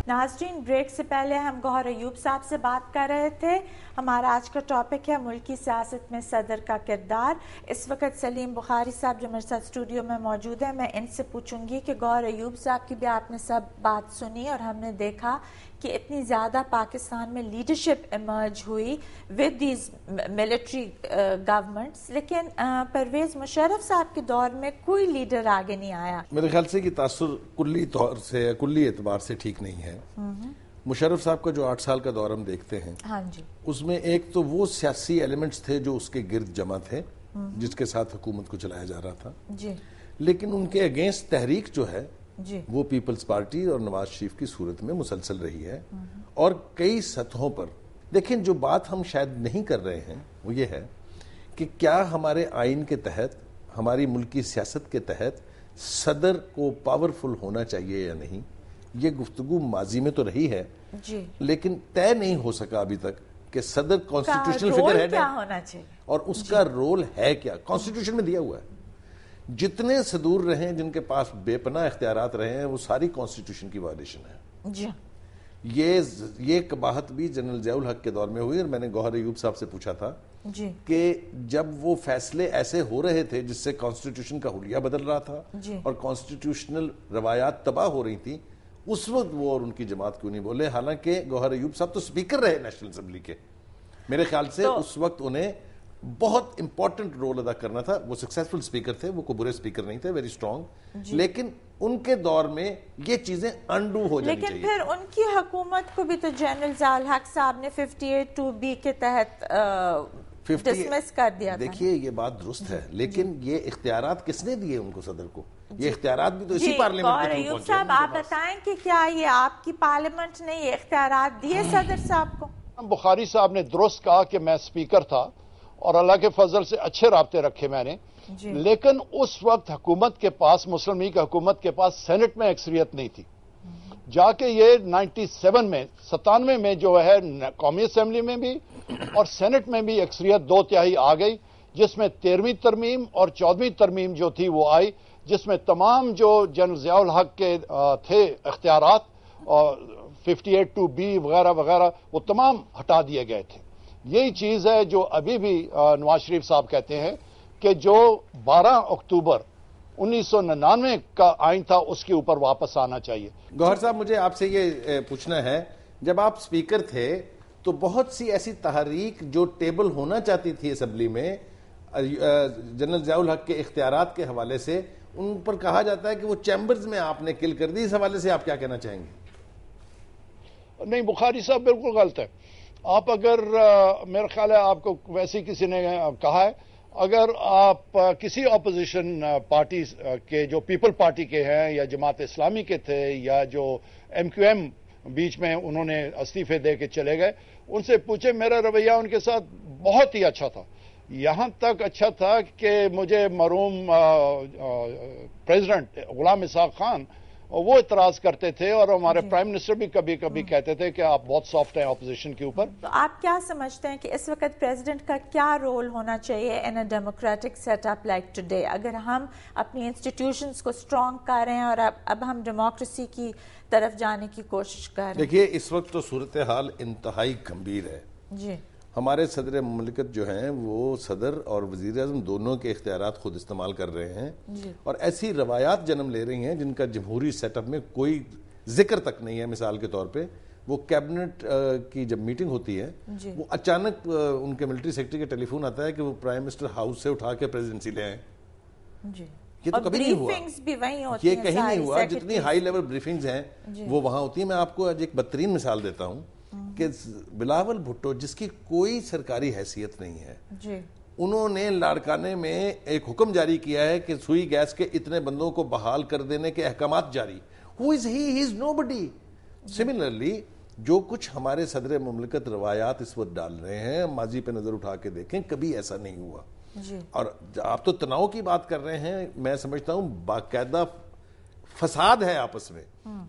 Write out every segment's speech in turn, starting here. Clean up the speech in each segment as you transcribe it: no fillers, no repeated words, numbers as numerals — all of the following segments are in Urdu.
ناظرین، بریک سے پہلے ہم گوہر ایوب صاحب سے بات کر رہے تھے. ہمارا آج کا ٹاپک ہے ملکی سیاست میں صدر کا کردار. اس وقت سلیم بخاری صاحب جو میرے ساتھ اسٹوڈیو میں موجود ہیں، میں ان سے پوچھوں گی کہ گوہر ایوب صاحب کی بھی آپ نے سب بات سنی اور ہم نے دیکھا کہ اتنی زیادہ پاکستان میں لیڈرشپ ایمرج ہوئی ود دیز ملٹری گورنمنٹس، لیکن پرویز مشرف صاحب کے دور میں کوئی لیڈر آگے نہیں آیا. میرے خیال سے یہ تاثر کلی طور سے، کلی اعتبار سے ٹھیک نہیں ہے. مشرف صاحب کا جو 8 سال کا دور ہم دیکھتے ہیں، ہاں جی، اس میں ایک تو وہ سیاسی ایلیمنٹس تھے جو اس کے گرد جمع تھے، جس کے ساتھ حکومت کو چلایا جا رہا تھا جی، لیکن ان کے اگینسٹ تحریک جو ہے جی، وہ پیپلز پارٹی اور نواز شریف کی صورت میں مسلسل رہی ہے. اور کئی سطحوں پر دیکھیں، جو بات ہم شاید نہیں کر رہے ہیں وہ یہ ہے کہ کیا ہمارے آئین کے تحت، ہماری ملکی سیاست کے تحت صدر کو پاورفل ہونا چاہیے یا نہیں. یہ گفتگو ماضی میں تو رہی ہے جی، لیکن طے نہیں ہو سکا ابھی تک کہ صدر کانسٹیٹیوشنل فگر ہیڈ ہے کیا ہونا چاہیے اور اس کا رول ہے کیا. کانسٹیٹیوشن میں دیا ہوا ہے. جتنے صدور رہے جن کے پاس بے پناہ اختیارات رہے ہیں، وہ ساری کانسٹیٹیوشن کی وائلیشن ہے. جی، یہ قباحت بھی جنرل ضیاء الحق کے دور میں ہوئی. اور میں نے گوہر ایوب صاحب سے پوچھا تھا جی، کہ جب وہ فیصلے ایسے ہو رہے تھے جس سے کانسٹیٹیوشن کا حلیہ بدل رہا تھا جی، اور کانسٹیٹیوشنل روایات تباہ ہو رہی تھیں، اس وقت وہ اور ان کی جماعت کیوں نہیں بولے؟ حالانکہ گوہر ایوب صاحب تو سپیکر رہے نیشنل اسمبلی کے. میرے خیال سے اس وقت انہیں بہت امپورٹنٹ رول ادا کرنا تھا. وہ سکسیسفل سپیکر تھے، وہ کوئی برے سپیکر نہیں تھے، ویری اسٹرانگ. لیکن ان کے دور میں یہ چیزیں انڈو ہو جانی چاہیے. لیکن پھر ان کی حکومت کو بھی تو جنرل ضیاء الحق صاحب نے 58(2)(b) کے تحت ڈسمس کر دیا تھا. دیکھیے، یہ بات درست ہے لیکن یہ اختیارات کس نے دیے ان کو؟ صدر کو یہ اختیارات بھی تو اسی پارلیمنٹ کے تھرو پہنچے. صاحب آپ بتائیں کہ کیا یہ آپ کی پارلیمنٹ نے یہ اختیارات دیے صدر صاحب کو؟ بخاری صاحب نے درست کہا کہ میں سپیکر تھا اور اللہ کے فضل سے اچھے رابطے رکھے میں نے، لیکن اس وقت حکومت کے پاس، مسلم لیگ حکومت کے پاس سینٹ میں اکثریت نہیں تھی. جا کے یہ 97 میں جو ہے قومی اسمبلی میں بھی اور سینٹ میں بھی اکثریت 2/3 آ گئی، جس میں 13ویں ترمیم اور 14ویں ترمیم جو تھی وہ آئی، جس میں تمام جو جنرل ضیاء الحق کے تھے اختیارات اور 58(2)(b) وغیرہ وغیرہ وہ تمام ہٹا دیے گئے تھے. یہی چیز ہے جو ابھی بھی نواز شریف صاحب کہتے ہیں کہ جو 12 اکتوبر 1999 کا آئین تھا اس کے اوپر واپس آنا چاہیے. گوہر صاحب، مجھے آپ سے یہ پوچھنا ہے، جب آپ سپیکر تھے تو بہت سی ایسی تحریک جو ٹیبل ہونا چاہتی تھی اسمبلی میں جنرل ضیاء الحق کے اختیارات کے حوالے سے، ان پر کہا جاتا ہے کہ وہ چیمبرز میں آپ نے کل کر دی. اس حوالے سے آپ کیا کہنا چاہیں گے؟ نہیں، بخاری صاحب بالکل غلط ہے. آپ اگر میرا خیال ہے آپ کو ویسے کسی نے کہا ہے، اگر آپ کسی اپوزیشن پارٹی کے جو پیپل پارٹی کے ہیں یا جماعت اسلامی کے تھے یا جو MQM بیچ میں انہوں نے استعفے دے کے چلے گئے، ان سے پوچھے، میرا رویہ ان کے ساتھ بہت ہی اچھا تھا. یہاں تک اچھا تھا کہ مجھے مرحوم پریزیڈنٹ غلام اسحاق خان وہ اعتراض کرتے تھے اور ہمارے پرائم منسٹر بھی کبھی کبھی کہتے تھے کہ آپ بہت سافٹ ہیں اپوزیشن کے اوپر. تو آپ کیا سمجھتے ہیں کہ اس وقت پریزیڈنٹ کا کیا رول ہونا چاہیے in a democratic set up like today, اگر ہم اپنی انسٹیٹیوشنز کو اسٹرانگ کر رہے ہیں اور اب ہم ڈیموکریسی کی طرف جانے کی کوشش کر رہے ہیں؟ دیکھیے، اس وقت تو صورتحال انتہائی گمبھیر ہے. جی، ہمارے صدر مملکت جو ہیں وہ صدر اور وزیر اعظم دونوں کے اختیارات خود استعمال کر رہے ہیں اور ایسی روایات جنم لے رہی ہیں جن کا جمہوری سیٹ اپ میں کوئی ذکر تک نہیں ہے. مثال کے طور پہ وہ کیبنٹ کی جب میٹنگ ہوتی ہے، وہ اچانک ان کے ملٹری سیکرٹری کا ٹیلی فون آتا ہے کہ وہ پرائم منسٹر ہاؤس سے اٹھا کے پریزیڈنسی لے آئیں. یہ تو کبھی نہیں ہوا. یہ کہیں نہیں ہوا. جتنی ہائی لیول بریفنگز ہیں وہ وہاں ہوتی ہیں. میں آپ کو آج ایک بدترین مثال دیتا ہوں کہ بلاول بھٹو، جس کی کوئی سرکاری حیثیت نہیں ہے، انہوں نے لاڑکانے میں ایک حکم جاری کیا ہے کہ سوئی گیس کے اتنے بندوں کو بحال کر دینے کے احکامات جاری. Who is he? He is nobody. Similarly, جو کچھ ہمارے صدر مملکت روایات اس وقت ڈال رہے ہیں، ماضی پہ نظر اٹھا کے دیکھیں، کبھی ایسا نہیں ہوا. اور آپ تو تناؤ کی بات کر رہے ہیں، میں سمجھتا ہوں باقاعدہ فساد ہے آپس میں.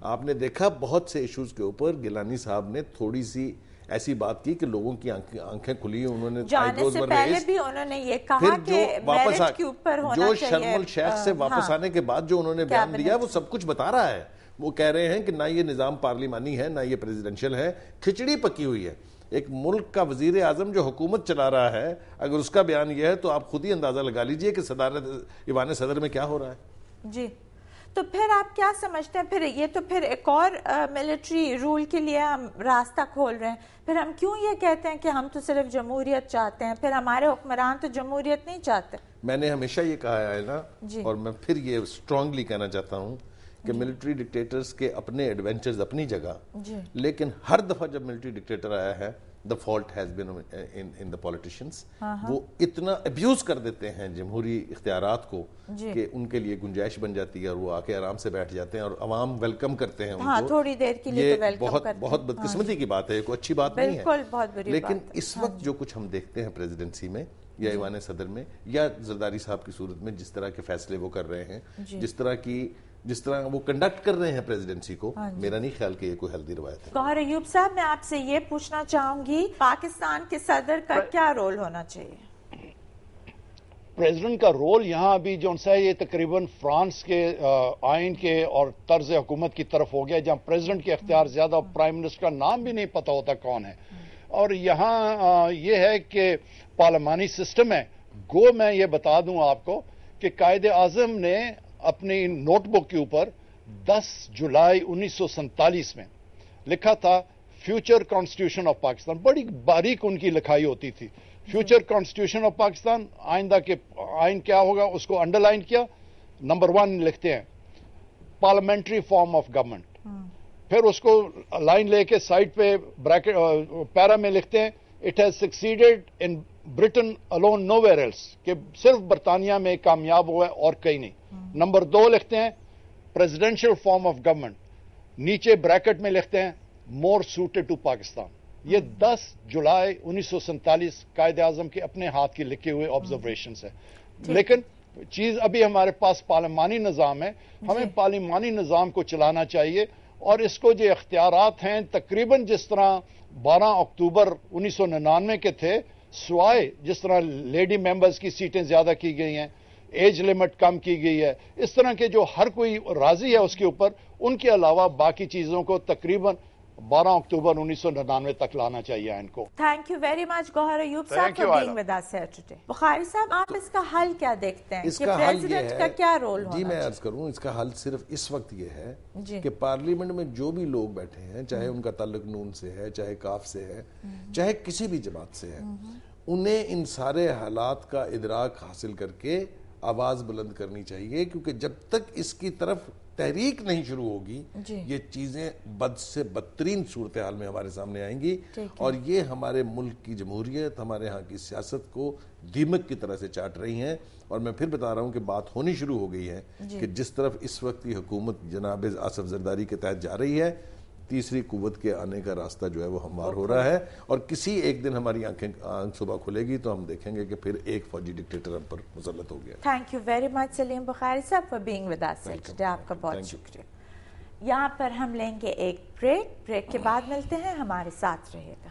آپ نے دیکھا بہت سے ایشوز کے اوپر گیلانی صاحب نے تھوڑی سی ایسی بات کی کہ لوگوں کی آنکھیں کھلی، انہوں نے جانے سے پہلے بھی انہوں نے یہ کہا کہ میرٹ کے اوپر ہونا چاہیے. جو شرم الشیخ سے واپس آنے کے بعد جو انہوں نے بیان دیا وہ سب کچھ بتا رہا ہے. وہ کہہ رہے ہیں کہ نہ یہ نظام پارلیمانی ہے نہ یہ پریزیڈنشل ہے, کھچڑی پکی ہوئی ہے. ایک ملک کا وزیر اعظم جو حکومت چلا رہا ہے, اگر اس کا بیان یہ ہے تو آپ خود ہی اندازہ لگا لیجئے کہ صدارت ایوان صدر میں کیا ہو رہا ہے. جی, تو پھر آپ کیا سمجھتے ہیں, پھر یہ تو پھر ایک اور ملٹری رول کے لیے ہم راستہ کھول رہے ہیں. پھر ہم کیوں یہ کہتے ہیں کہ ہم تو صرف جمہوریت چاہتے ہیں, پھر ہمارے حکمران تو جمہوریت نہیں چاہتے؟ میں نے ہمیشہ یہ کہا ہے نا, اور میں پھر یہ اسٹرانگلی کہنا چاہتا ہوں کہ ملٹری ڈکٹیٹرز کے اپنے ایڈونچرز اپنی جگہ, لیکن ہر دفعہ جب ملٹری ڈکٹیٹر آیا ہے the fault has been in the politicians. وہ اتنا ابیوز کر دیتے ہیں جمہوری اختیارات کو کہ ان کے لیے گنجائش بن جاتی ہے اور وہ آ کے آرام سے بیٹھ جاتے ہیں اور عوام ویلکم کرتے ہیں ان کو. تھوڑی دیر کے لیے تو ویلکم کرتے ہیں. بہت بدقسمتی کی بات ہے, کوئی اچھی بات نہیں ہے. بالکل بہت بری بات. لیکن اس وقت جو کچھ ہم دیکھتے ہیں پریزیڈنسی میں یا ایوان صدر میں یا زرداری صاحب کی صورت میں, جس طرح کے فیصلے وہ کر رہے ہیں, جس طرح وہ کنڈکٹ کر رہے ہیں پریزیڈنسی کو, میرا نہیں خیال کہ یہ کوئی ہیلدی روایت ہے. گوہر ایوب صاحب, میں آپ سے یہ پوچھنا چاہوں گی, پاکستان کے صدر کا کیا رول ہونا چاہیے؟ پریزیڈنٹ کا رول یہاں ابھی جو ہے یہ تقریباً فرانس کے آئین کے اور طرز حکومت کی طرف ہو گیا, جہاں پریزیڈنٹ کے اختیار زیادہ, پرائم منسٹر کا نام بھی نہیں پتا ہوتا کون ہے. اور یہاں یہ ہے کہ پارلیمانی سسٹم ہے. گو میں یہ بتا دوں آپ کو کہ قائد اعظم نے اپنی نوٹ بک کے اوپر 10 جولائی 1947 میں لکھا تھا فیوچر کانسٹیٹیوشن آف پاکستان. بڑی باریک ان کی لکھائی ہوتی تھی. فیوچر کانسٹیٹیوشن آف پاکستان, آئندہ کے آئین کیا ہوگا اس کو انڈر لائن کیا. نمبر 1 لکھتے ہیں پارلیمنٹری فارم آف گورنمنٹ. پھر اس کو لائن لے کے سائڈ پہ بریکٹ پیرا میں لکھتے ہیں it has succeeded in Britain alone nowhere else, کہ صرف برطانیہ میں کامیاب ہوا ہے اور کہیں نہیں. نمبر 2 لکھتے ہیں پریزیڈنشل فارم آف گورنمنٹ, نیچے بریکٹ میں لکھتے ہیں مور سوٹڈ ٹو پاکستان. یہ 10 جولائی 1947 قائد اعظم کے اپنے ہاتھ کی لکھے ہوئے آبزرویشنز ہیں. لیکن چیز ابھی ہمارے پاس پارلیمانی نظام ہے, ہمیں پارلیمانی نظام کو چلانا چاہیے, اور اس کو جو اختیارات ہیں تقریباً جس طرح 12 اکتوبر 1999 کے تھے, سوائے جس طرح لیڈی ممبرز کی سیٹیں زیادہ کی گئی ہیں, ایج لمٹ کم کی گئی ہے, اس طرح کے جو ہر کوئی راضی ہے اس کے اوپر, ان کے علاوہ باقی چیزوں کو تقریباً 12 اکتوبر 1999 تک لانا چاہیے ان کو. Thank you very much Gohar Ayub sahib for being with us here today. Bukhari sahib, آپ اس کا حل کیا دیکھتے ہیں کہ پریزیڈنٹ کا کیا رول ہونا؟ جی میں عرض کروں, اس کا حل صرف اس وقت یہ ہے کہ پارلیمنٹ میں جو بھی لوگ بیٹھے ہیں, چاہے ان کا تعلق نون سے ہے, چاہے کاف سے ہے, چاہے کسی بھی جماعت سے ہے, انہیں ان سارے حالات کا ادراک حاصل کر کے آواز بلند کرنی چاہیے, کیونکہ جب تک اس کی طرف تحریک نہیں شروع ہوگی یہ چیزیں بد سے بدترین صورتحال میں ہمارے سامنے آئیں گی, اور یہ ہمارے ملک کی جمہوریت, ہمارے ہاں کی سیاست کو دیمک کی طرح سے چاٹ رہی ہیں. اور میں پھر بتا رہا ہوں کہ بات ہونی شروع ہو گئی ہے کہ جس طرف اس وقت کی حکومت جناب آصف زرداری کے تحت جا رہی ہے, تیسری قوت کے آنے کا راستہ جو ہے وہ ہموار ہو رہا ہے, اور کسی ایک دن ہماری آنکھ صبح کھلے گی تو ہم دیکھیں گے کہ پھر ایک فوجی ڈکٹیٹر ہم پر مسلط ہو گیا. Thank you very much Saleem Bukhari صاحب for being with us today. آپ کا بہت شکریہ. یہاں پر ہم لیں گے ایک بریک کے بعد ملتے ہیں, ہمارے ساتھ رہے گا.